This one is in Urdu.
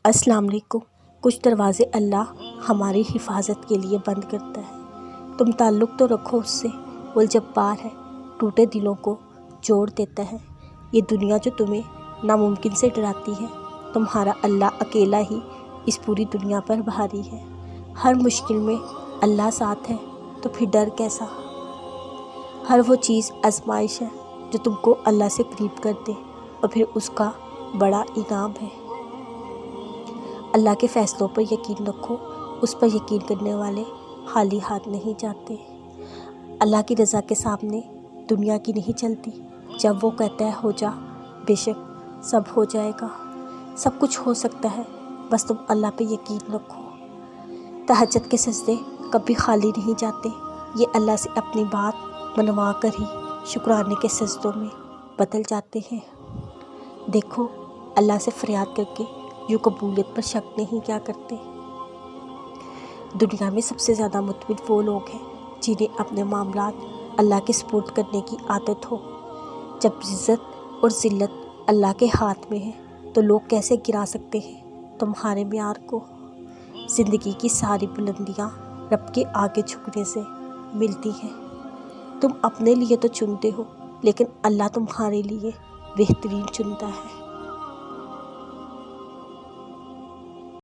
السلام علیکم۔ کچھ دروازے اللہ ہماری حفاظت کے لیے بند کرتا ہے۔ تم تعلق تو رکھو اس سے، وہ الجبار ہے، ٹوٹے دلوں کو جوڑ دیتا ہے۔ یہ دنیا جو تمہیں ناممکن سے ڈراتی ہے، تمہارا اللہ اکیلا ہی اس پوری دنیا پر بھاری ہے۔ ہر مشکل میں اللہ ساتھ ہے تو پھر ڈر کیسا؟ ہر وہ چیز آزمائش ہے جو تم کو اللہ سے قریب کر دے اور پھر اس کا بڑا انعام ہے۔ اللہ کے فیصلوں پر یقین رکھو، اس پر یقین کرنے والے خالی ہاتھ نہیں جاتے۔ اللہ کی رضا کے سامنے دنیا کی نہیں چلتی۔ جب وہ کہتا ہے ہو جا، بے شک سب ہو جائے گا۔ سب کچھ ہو سکتا ہے، بس تم اللہ پہ یقین رکھو۔ تہجد کے سجدے کبھی خالی نہیں جاتے، یہ اللہ سے اپنی بات منوا کر ہی شکرانے کے سجدوں میں بدل جاتے ہیں۔ دیکھو، اللہ سے فریاد کر کے یوں قبولیت پر شک نہیں کیا کرتے۔ دنیا میں سب سے زیادہ مطمئن وہ لوگ ہیں جنہیں اپنے معاملات اللہ کے سپرد کرنے کی عادت ہو۔ جب عزت اور ذلت اللہ کے ہاتھ میں ہے تو لوگ کیسے گرا سکتے ہیں تمہارے معیار کو؟ زندگی کی ساری بلندیاں رب کے آگے جھکنے سے ملتی ہیں۔ تم اپنے لیے تو چنتے ہو، لیکن اللہ تمہارے لیے بہترین چنتا ہے۔